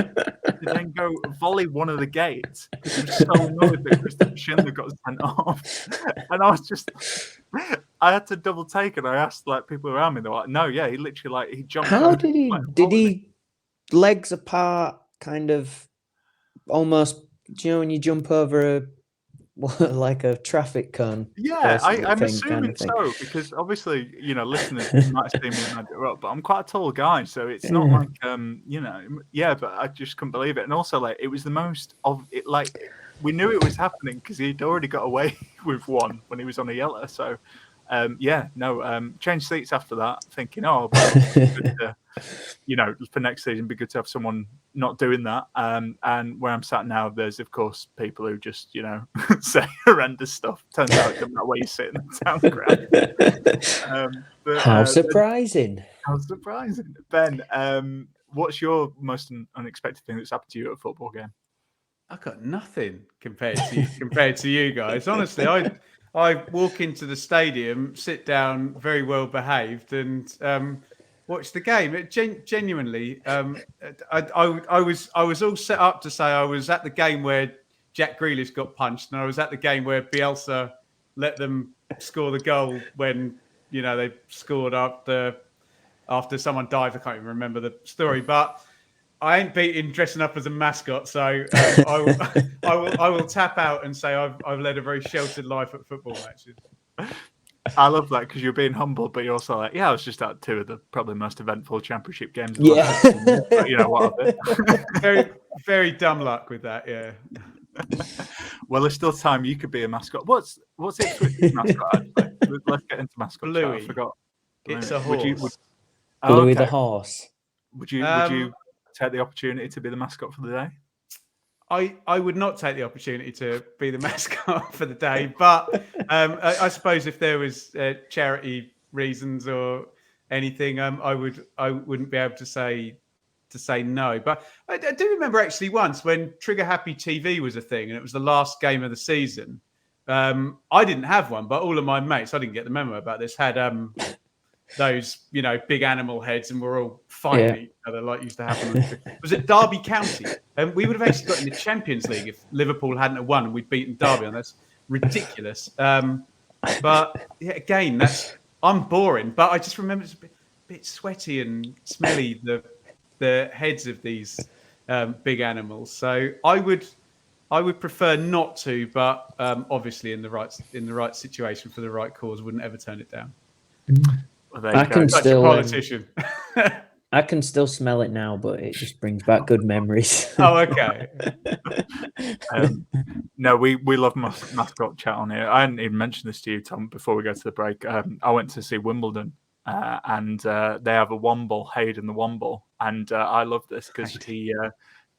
and then go volley one of the gates. He was so annoyed that Christopher Schindler got sent off. And I had to double take, and I asked people around me. They were like, "No, yeah, he literally he jumped." How over, did he? Did he legs apart, kind of almost? Do you know when you jump over like a traffic cone? Yeah, I'm assuming so, because obviously, listeners might have seen me when I grew up, but I'm quite a tall guy, so it's not like, but I just couldn't believe it. And also, it was the most of it, we knew it was happening because he'd already got away with one when he was on a yellow. So, changed seats after that, thinking, for next season, it'd be good to have someone not doing that. And where I'm sat now, there's of course people who just say horrendous stuff. Turns out it doesn't matter where you sit in the town ground. How surprising! How surprising, Ben. What's your most unexpected thing that's happened to you at a football game? I got nothing compared to you guys. Honestly, I walk into the stadium, sit down, very well behaved, and watch the game. It genuinely, I was all set up to say I was at the game where Jack Grealish got punched, and I was at the game where Bielsa let them score the goal when they scored after someone dived. I can't even remember the story, but I ain't beaten dressing up as a mascot, so I will tap out and say I've led a very sheltered life at football matches. I love that because you're being humble, but you're also like, I was just at two of the probably most eventful championship games. Yeah, what? Very, very dumb luck with that. Yeah. Well, there's still time. You could be a mascot. What's Ipswich's mascot? Actually? Let's get into mascot. Bluey. I forgot. It's a horse. Bluey the horse. Would you take the opportunity to be the mascot for the day? I would not take the opportunity to be the mascot for the day, but I suppose if there was charity reasons or anything, I wouldn't be able to say no. But I do remember actually once when Trigger Happy TV was a thing, and it was the last game of the season. I didn't have one, but all of my mates, I didn't get the memo about this, had those big animal heads, and we're all fighting each other like used to happen. Was it Derby County? And we would have actually got in the Champions League if Liverpool hadn't have won and we'd beaten Derby, and that's ridiculous. But again, I'm boring, but I just remember it's a bit sweaty and smelly, the heads of these big animals. So I would prefer not to, but obviously in the right situation for the right cause, wouldn't ever turn it down. Well, I can Such still a politician. I can still smell it now, but it just brings back good memories. Oh, okay. No, we love mascot chat on here. I hadn't even mentioned this to you, Tom, before we go to the break. I went to see Wimbledon, and they have a Womble, Hayden the Womble, and I love this because he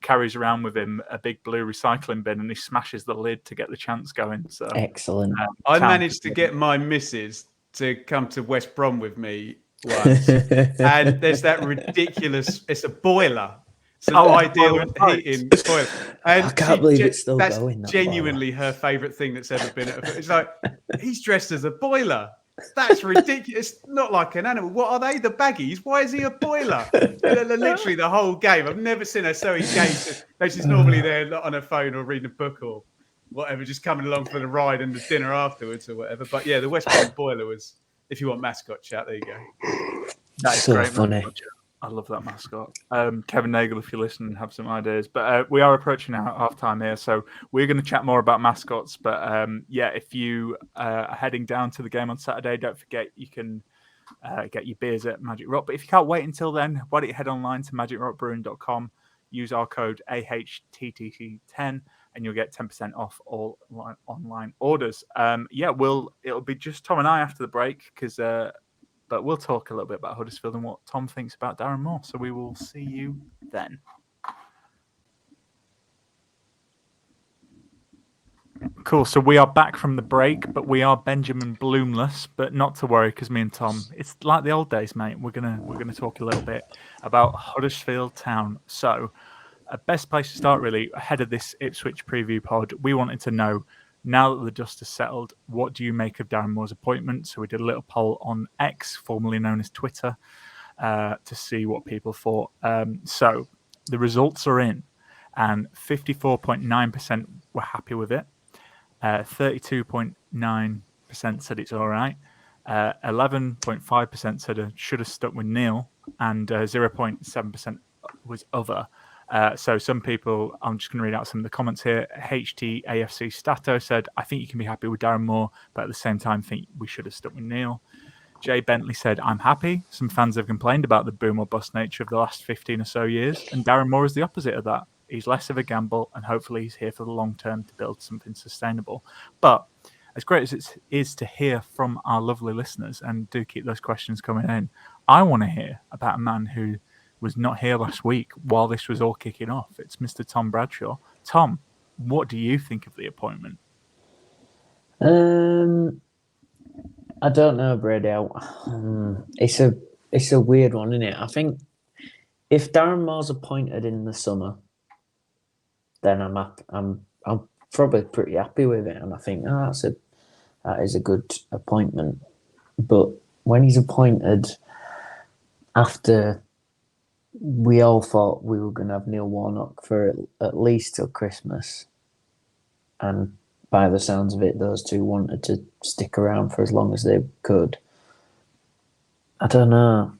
carries around with him a big blue recycling bin, and he smashes the lid to get the chance going. So excellent. I managed to get my missus to come to West Brom with me once, and there's that ridiculous. It's a boiler. It's an ideal heating boiler. And I can't believe it's still that's going. That genuinely her favourite thing that's ever been. It's like he's dressed as a boiler. That's ridiculous. It's not like an animal. What are they? The baggies? Why is he a boiler? Literally the whole game. I've never seen her so engaged. She's normally there on her phone or reading a book or whatever, just coming along for the ride and the dinner afterwards or whatever. But yeah, the West Brom boiler was, if you want mascot chat, there you go. That is so great. funny. Mascot. I love that mascot. Kevin Nagel, if you listen, have some ideas. But we are approaching our half time here, so we're going to chat more about mascots. But yeah, if you are heading down to the game on Saturday, don't forget you can get your beers at Magic Rock. But if you can't wait until then, why don't you head online to magicrockbrewing.com, use our code AHTTT10, and you'll get 10% off all online orders. Yeah, it'll be just Tom and I after the break because. But we'll talk a little bit about Huddersfield and what Tom thinks about Darren Moore. So we will see you then. Cool. So we are back from the break, but we are Benjamin Bloomless. But not to worry, because me and Tom, it's like the old days, mate. We're gonna talk a little bit about Huddersfield Town. So, best place to start really ahead of this Ipswich preview pod. We wanted to know. Now that the dust has settled, what do you make of Darren Moore's appointment? So we did a little poll on X, formerly known as Twitter, to see what people thought. So the results are in, and 54.9% were happy with it. 32.9% said it's all right. 11.5% said I should have stuck with Neil, and 0.7% was other. So some people, I'm just going to read out some of the comments here. HTAFC Stato said, I think you can be happy with Darren Moore, but at the same time think we should have stuck with Neil. Jay Bentley said, I'm happy. Some fans have complained about the boom or bust nature of the last 15 or so years, and Darren Moore is the opposite of that. He's less of a gamble, and hopefully he's here for the long term to build something sustainable. But as great as it is to hear from our lovely listeners, and do keep those questions coming in, I want to hear about a man who was not here last week while this was all kicking off. It's Mr. Tom Bradshaw. Tom, what do you think of the appointment? I don't know, Brady. It's a weird one, isn't it? I think if Darren Moore's appointed in the summer, then I'm probably pretty happy with it, and I think that is a good appointment. But when he's appointed after we all thought we were going to have Neil Warnock for at least till Christmas, and by the sounds of it, those two wanted to stick around for as long as they could. I don't know.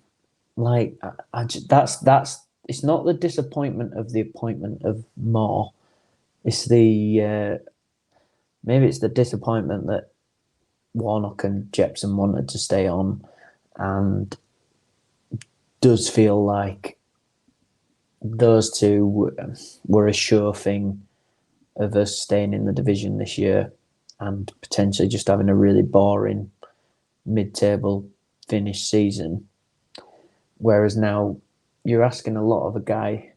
Like, that's it's not the disappointment of the appointment of Moore. It's maybe it's the disappointment that Warnock and Jepson wanted to stay on, and does feel like those two were a sure thing of us staying in the division this year and potentially just having a really boring mid-table finish season. Whereas now you're asking a lot of a guy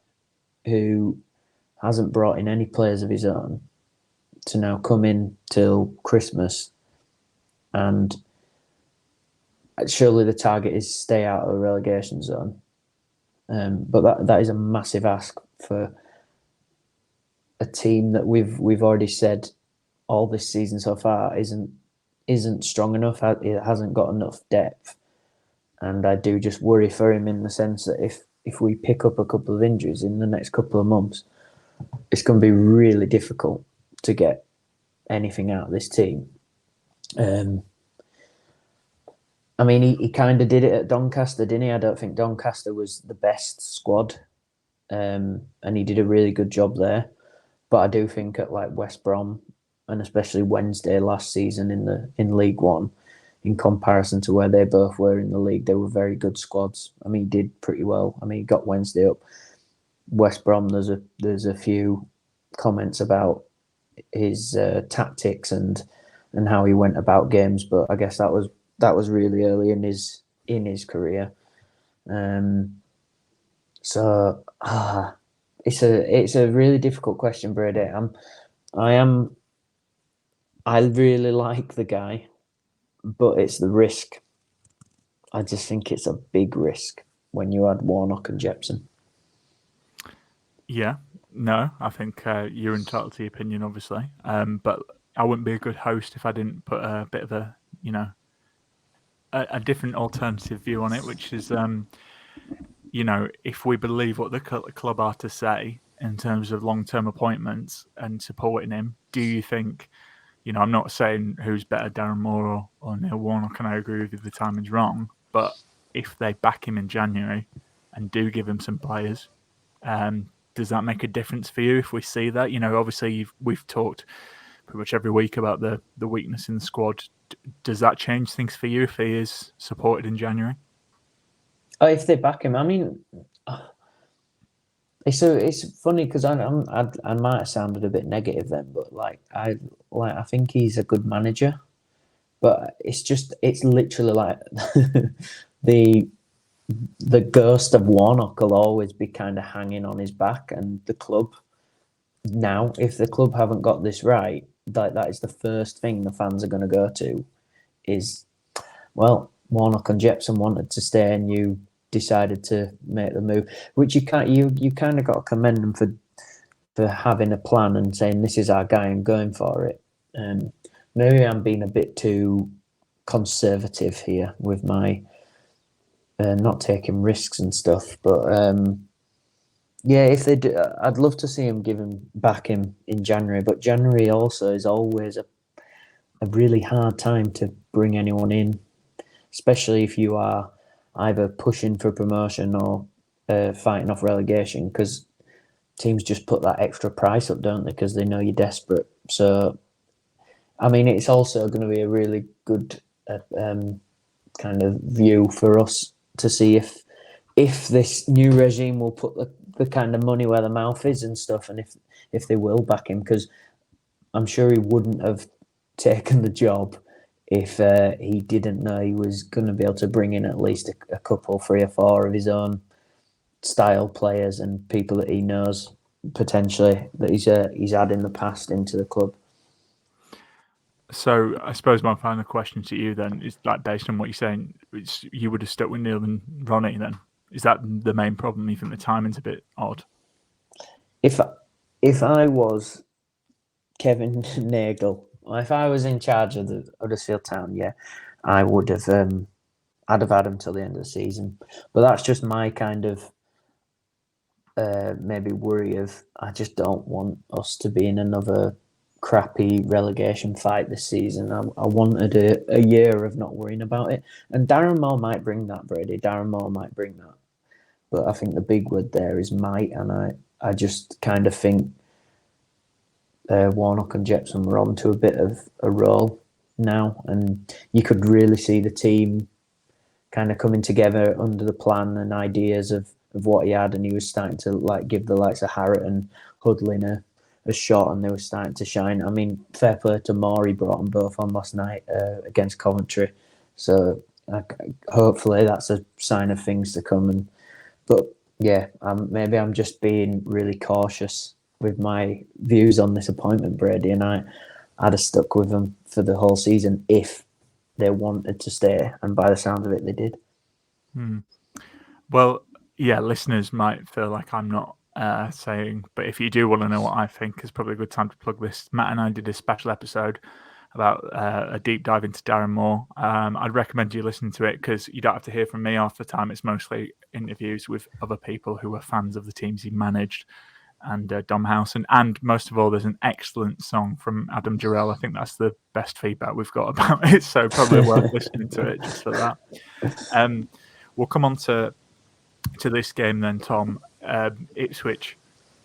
who hasn't brought in any players of his own to now come in till Christmas, and surely the target is stay out of the relegation zone. But that is a massive ask for a team that we've already said all this season so far isn't strong enough. It hasn't got enough depth, and I do just worry for him in the sense that if we pick up a couple of injuries in the next couple of months, it's going to be really difficult to get anything out of this team. I mean, he kind of did it at Doncaster, didn't he? I don't think Doncaster was the best squad, and he did a really good job there. But I do think at like West Brom, and especially Wednesday last season in League One, in comparison to where they both were in the league, they were very good squads. I mean, he did pretty well. I mean, he got Wednesday up. West Brom, there's a few comments about his tactics and how he went about games, but I guess that was really early in his career. So it's a really difficult question, Brady. I really like the guy, but it's the risk. I just think it's a big risk when you add Warnock and Jepson. Yeah, no, I think you're entitled to your opinion, obviously. But I wouldn't be a good host if I didn't put a bit of a, a different alternative view on it, which is, if we believe what the club are to say in terms of long-term appointments and supporting him, do you think, I'm not saying who's better, Darren Moore or Neil Warnock, and I agree with you, the timing's wrong, but if they back him in January and do give him some players, does that make a difference for you if we see that? Obviously we've talked pretty much every week about the weakness in the squad. Does that change things for you if he is supported in January? Oh, if they back him, I mean, it's funny because I might have sounded a bit negative then, but I think he's a good manager, but it's literally like the ghost of Warnock will always be kind of hanging on his back, and the club now, if the club haven't got this right, that is the first thing the fans are going to go to is, well, Warnock and Jepson wanted to stay and you decided to make the move, which you kind of got to commend them for having a plan and saying this is our guy and going for it. Maybe I'm being a bit too conservative here with my not taking risks and stuff, but yeah, if they do, I'd love to see him back in January. But January also is always a really hard time to bring anyone in, especially if you are either pushing for promotion or fighting off relegation, because teams just put that extra price up, don't they? Because they know you're desperate. So, I mean, it's also going to be a really good kind of view for us to see if this new regime will put the kind of money where the mouth is and stuff, and if they will back him, because I'm sure he wouldn't have taken the job if he didn't know he was going to be able to bring in at least a couple, 3 or 4 of his own style players and people that he knows potentially that he's had in the past into the club. So I suppose my final question to you then is, like, based on what you're saying, you would have stuck with Neil and Ronnie then? Is that the main problem? You think the timing's a bit odd? If I was Kevin Nagel, if I was in charge of the Huddersfield Town, yeah, I would have. I'd have had him till the end of the season, but that's just my kind of maybe worry of. I just don't want us to be in another crappy relegation fight this season. I wanted a year of not worrying about it, and Darren Moore might bring that, Brady. Darren Moore might bring that, but I think the big word there is might, and I just kind of think Warnock and Jepson were on to a bit of a roll now, and you could really see the team kind of coming together under the plan and ideas of what he had, and he was starting to give the likes of Harrott and Hudlin a shot, and they were starting to shine. I mean, fair play to Moore, he brought them both on last night against Coventry, so hopefully that's a sign of things to come. But yeah, maybe I'm just being really cautious with my views on this appointment, Brady, and I'd have stuck with them for the whole season if they wanted to stay, and by the sound of it, they did. Well, yeah, listeners might feel like I'm not saying, but if you do want to know what I think, it's probably a good time to plug this. Matt and I did a special episode about a deep dive into Darren Moore. I'd recommend you listen to it because you don't have to hear from me half the time. It's mostly interviews with other people who are fans of the teams he managed and Dom Howson. And most of all, there's an excellent song from Adam Jarrell. I think that's the best feedback we've got about it, so probably worth listening to it just for that. We'll come on to this game then, Tom. Ipswich,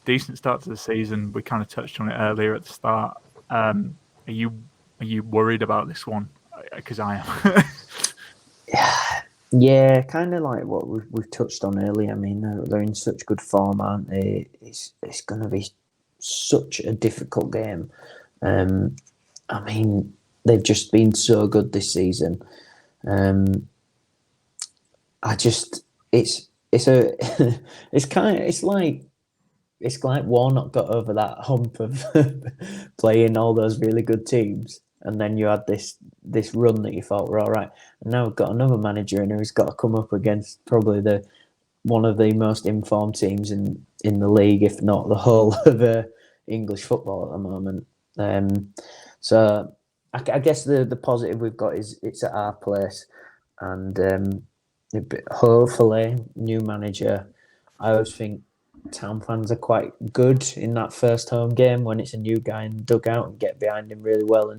decent start to the season. We kind of touched on it earlier at the start. Are you worried about this one? Because I am. Yeah, kind of like what we've touched on earlier. I mean, they're in such good form, aren't they? It's going to be such a difficult game. I mean, they've just been so good this season. It's like Warnock got over that hump of playing all those really good teams, and then you had this this run that you thought were all right. And now we've got another manager in who's got to come up against probably one of the most informed teams in the league, if not the whole of English football at the moment. So I guess the positive we've got is it's at our place, and hopefully new manager. I always think Town fans are quite good in that first home game when it's a new guy in the dugout and get behind him really well,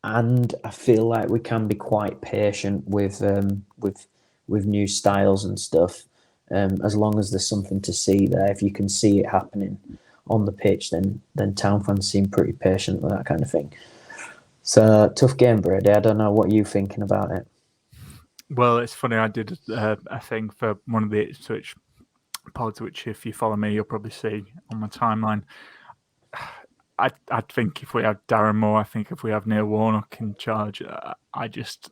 and I feel like we can be quite patient with new styles and stuff. As long as there's something to see there, if you can see it happening on the pitch, then Town fans seem pretty patient with that kind of thing. So tough game, Brady. I don't know what you're thinking about it. Well, it's funny. I did a thing for one of the Ipswich pods, which if you follow me, you'll probably see on my timeline. I think if we have Darren Moore, I think if we have Neil Warnock in charge, I just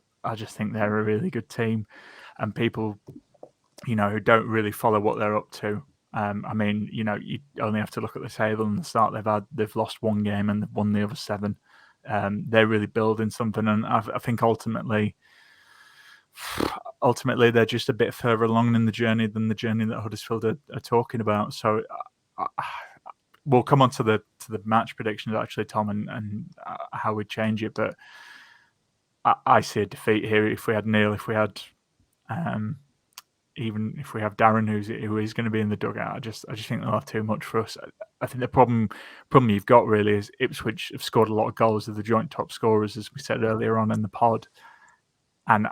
think they're a really good team, and people, who don't really follow what they're up to. I mean, you only have to look at the table and the start they've lost one game and they've won the other 7. They're really building something, and I think ultimately they're just a bit further along in the journey than the journey that Huddersfield are talking about. So we'll come on to the match predictions actually, Tom, and how we change it. But I see a defeat here if we had Neil, if we had even if we have Darren, who is going to be in the dugout. I just think they'll have too much for us. I think the problem you've got really is Ipswich have scored a lot of goals. They're the joint top scorers, as we said earlier on in the pod, and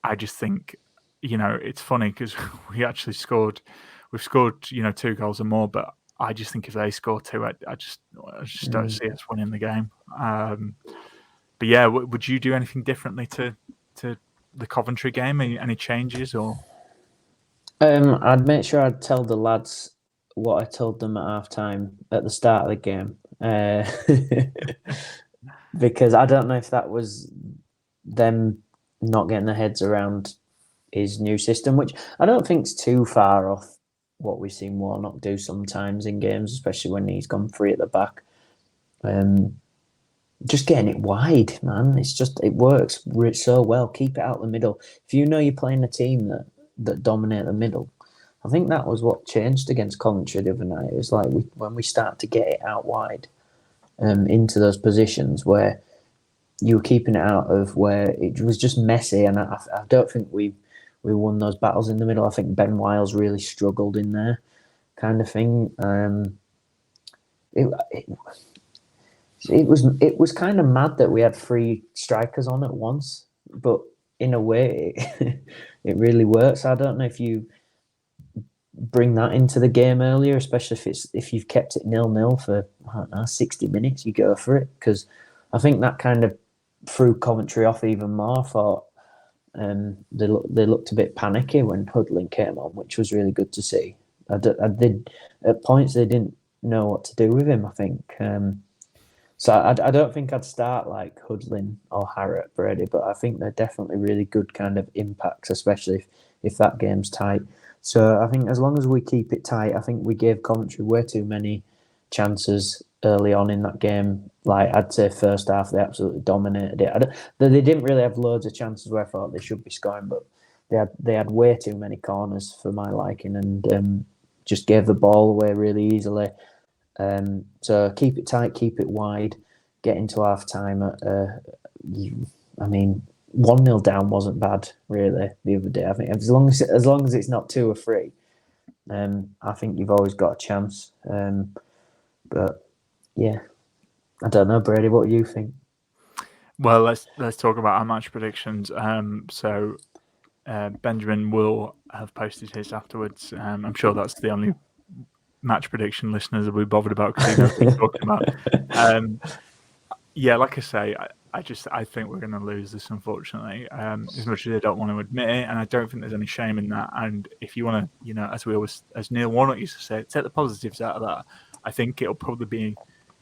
I just think, it's funny because we've scored, 2 goals or more, but I just think if they score 2, I just don't see us winning the game. But yeah, would you do anything differently to the Coventry game? Any changes or? I'd make sure I'd tell the lads what I told them at halftime at the start of the game, because I don't know if that was them not getting their heads around his new system, which I don't think is too far off what we've seen Warnock do sometimes in games, especially when he's gone free at the back. Just getting it wide, man. It works so well. Keep it out the middle. If you're playing a team that dominate the middle, I think that was what changed against Coventry the other night. It was like when we start to get it out wide, into those positions where you were keeping it out of where it was just messy, and I don't think we won those battles in the middle. I think Ben Wiles really struggled in there, kind of thing. It was kind of mad that we had 3 strikers on at once, but in a way, it really works. I don't know if you bring that into the game earlier, especially if you've kept it 0-0 for 60 minutes, you go for it, because I think that kind of threw Coventry off even more. I thought they looked a bit panicky when Hudlin came on, which was really good to see. I did at points they didn't know what to do with him, I think. So I don't think I'd start like Hudlin or Harrott, Brady, but I think they're definitely really good kind of impacts, especially if that game's tight. So I think as long as we keep it tight, I think we gave Coventry way too many chances early on in that game. Like, I'd say first half they absolutely dominated it. They didn't really have loads of chances where I thought they should be scoring, but they had way too many corners for my liking, and just gave the ball away really easily. So keep it tight, keep it wide, get into half time. 1-0 down wasn't bad really the other day. I think as long as it's not 2 or 3, I think you've always got a chance. But yeah, I don't know, Brady. What do you think? Well, let's talk about our match predictions. Benjamin will have posted his afterwards. I'm sure that's the only match prediction listeners will be bothered about, because he knows what he's talking about. Yeah, like I say, I think we're going to lose this, unfortunately. As much as I don't want to admit it, and I don't think there's any shame in that. And if you want to, as Neil Warnock used to say, take the positives out of that, I think it'll probably be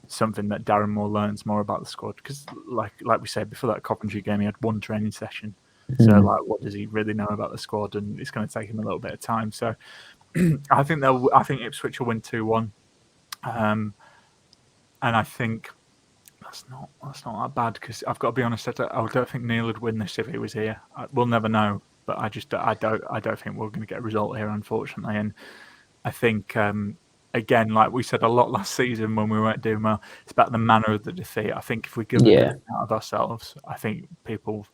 something that Darren Moore learns more about the squad, because like we said before, that Coventry game, he had 1 training session. So what does he really know about the squad? And it's going to take him a little bit of time. So I think Ipswich will win 2-1, and I think that's not that bad because I've got to be honest. I don't think Neil would win this if he was here. We'll never know, but I don't think we're going to get a result here, unfortunately. And I think again, like we said a lot last season when we weren't doing well, it's about the manner of the defeat. I think if we give a good out of ourselves, I think people,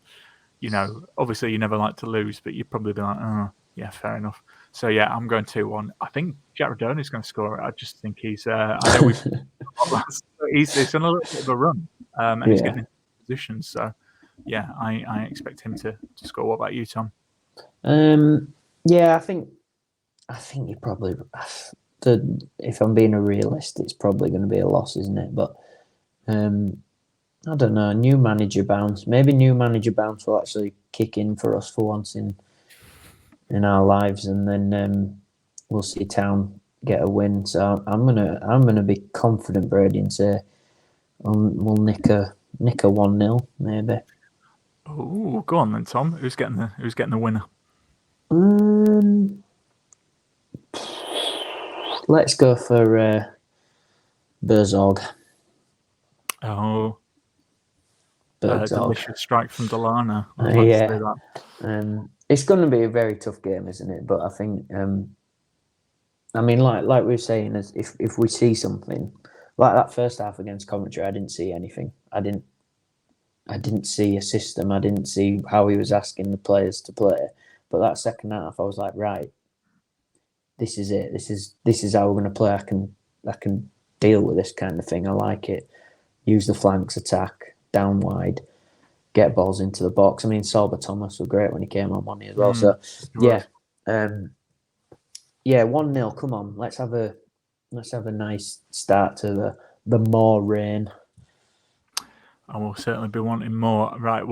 obviously you never like to lose, but you'd probably be like, oh yeah, fair enough. So yeah, I'm going 2-1. I think Jack Radoni's going to score it. I just think he's. I know he's on a little bit of a run, and he's getting into positions. So yeah, I expect him to score. What about you, Tom? Yeah, I think you probably. If I'm being a realist, it's probably going to be a loss, isn't it? But I don't know. New manager bounce. Maybe new manager bounce will actually kick in for us for once in our lives, and then we'll see Town get a win. So I'm gonna be confident, Brady, and say we'll nick a 1-0 maybe. Oh, go on then, Tom. Who's getting the winner? Let's go for Burzog. Oh, delicious strike from Delano. It's going to be a very tough game, isn't it? But I think, like we were saying, if we see something like that first half against Coventry, I didn't see anything. I didn't see a system. I didn't see how he was asking the players to play. But that second half, I was like, right, this is it. This is how we're going to play. I can deal with this kind of thing. I like it. Use the flanks, attack down wide, get balls into the box. I mean, Sorba Thomas was great when he came on Monday as well. So yeah, 1-0. Come on, let's have a nice start to the Moore reign. I will certainly be wanting more. Right. Well,